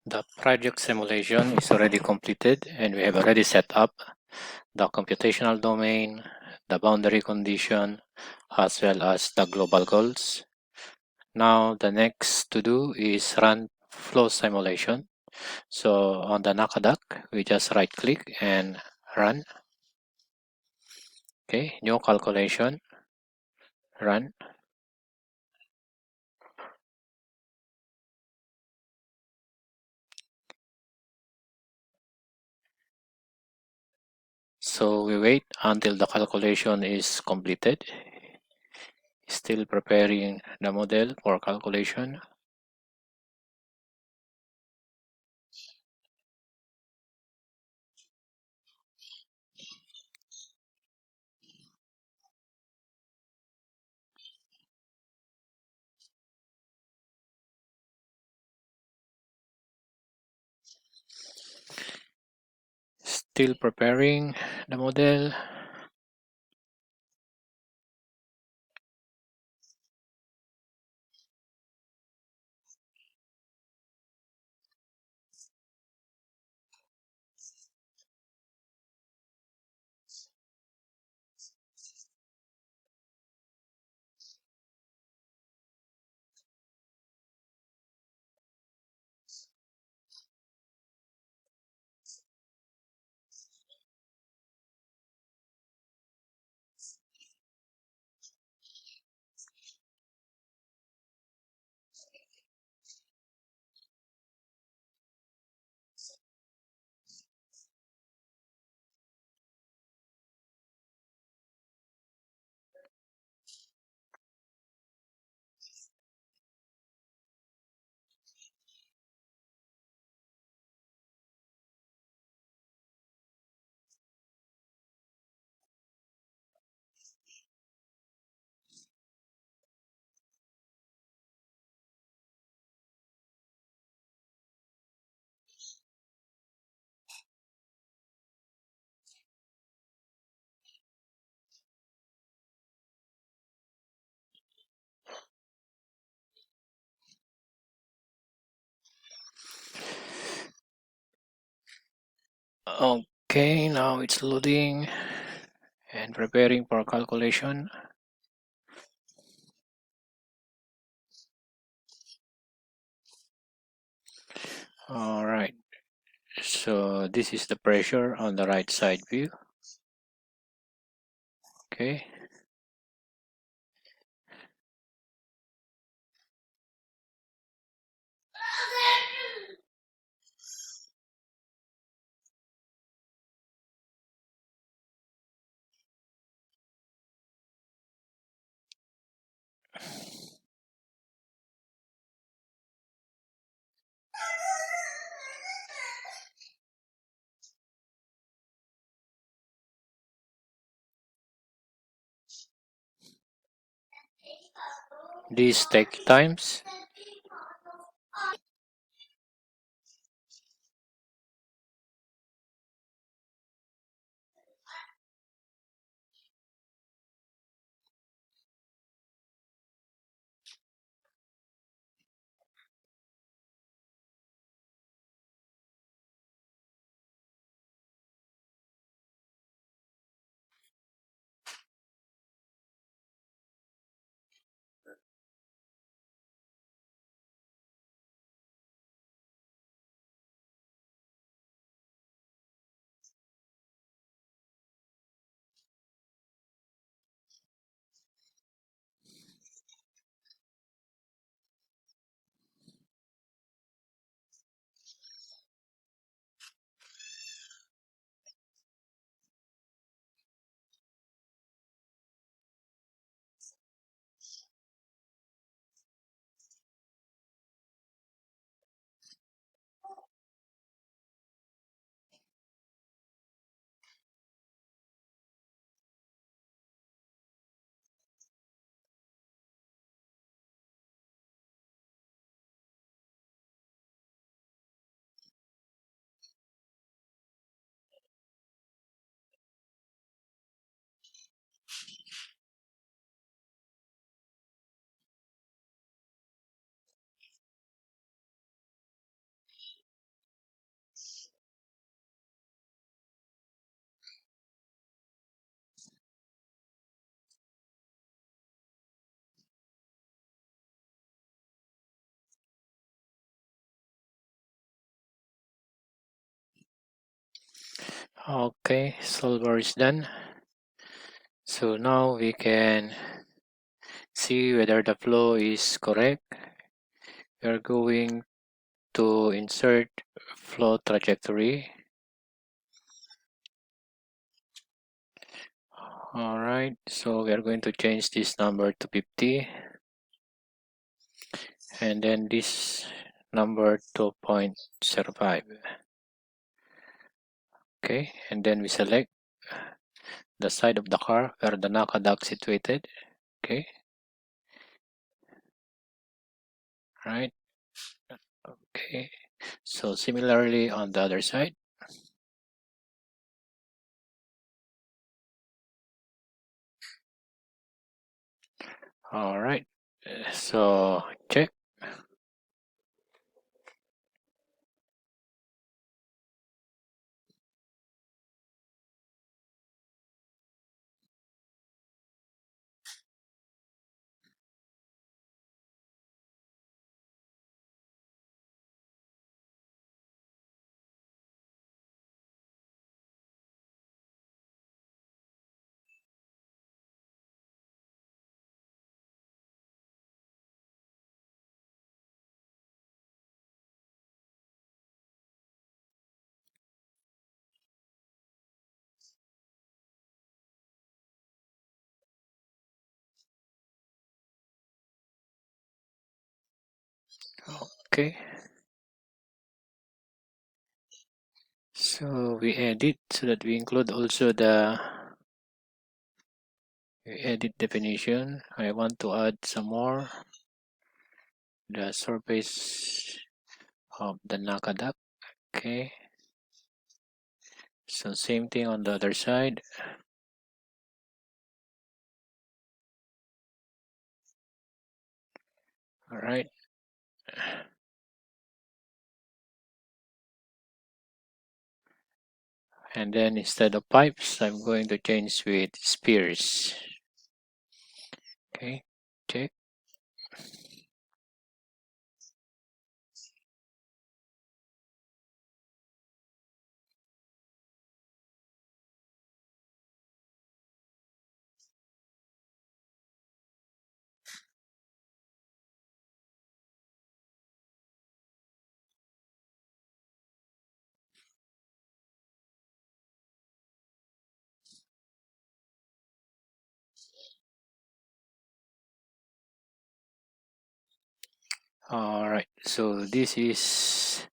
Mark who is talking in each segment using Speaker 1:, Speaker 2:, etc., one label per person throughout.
Speaker 1: The project simulation is already completed and we have already set up the computational domain, the boundary condition, as well as the global goals. Now the next to do is run flow simulation. So on the Naca duct, we just right click and run. Okay, new calculation, run. So we wait until the calculation is completed. Still preparing the model for calculation. Still preparing the model. Okay, now it's loading and preparing for calculation. All right, so this is the pressure on the right side view. Okay. These take times. Okay, solver is done. So now we can see whether the flow is correct. We are going to insert flow trajectory. Alright, so we are going to change this number to 50 and then this number to 0.05. Okay, and then we select the side of the car where the Naca duct situated. Okay, right. Okay, so similarly on the other side. All right, so check. Okay, so we edit so that we include also the edit definition. I want to add some more. The surface of the Naca duct. Okay, so same thing on the other side. All right, and then instead of pipes, I'm going to change with spears. Okay, check. All right, so this is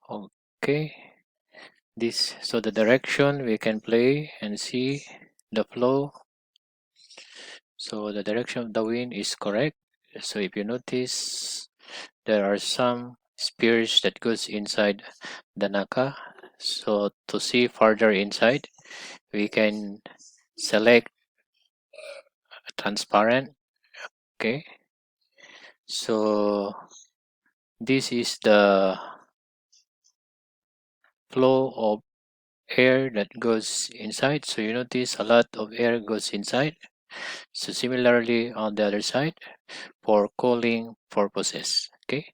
Speaker 1: okay. This so the direction we can play and see the flow. So the direction of the wind is correct. So if you notice, there are some spears that goes inside the Naca. So to see further inside, we can select transparent. Okay, so this is the flow of air that goes inside. So you notice a lot of air goes inside. So similarly on the other side for cooling purposes. Okay,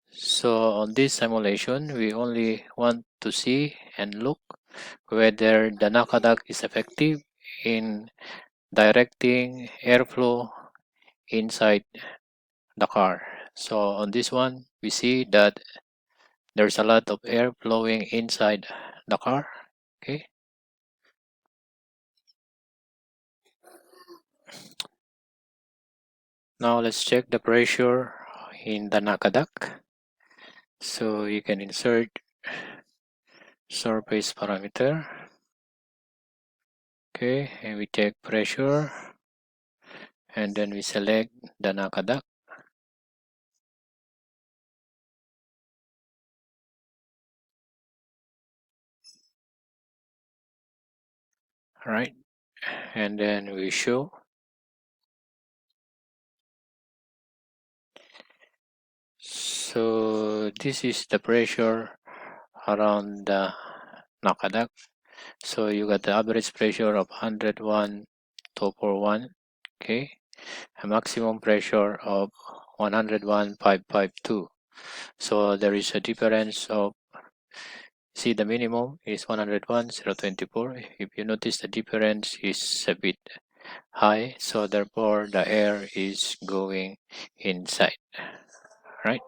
Speaker 1: so on this simulation we only want to see and look whether the Naca duct is effective in directing airflow inside the car. So on this one we see that there's a lot of air flowing inside the car. Okay, now let's check the pressure in the Naca duct. So you can insert surface parameter. Okay, and we check pressure and then we select the Naca duct. All right, and then we show. So this is the pressure around the Naca duct. So you got the average pressure of 101,241. Okay, a maximum pressure of 101,552. So there is a difference of, see, the minimum is 101, 024. If you notice, the difference is a bit high, so therefore the air is going inside, right?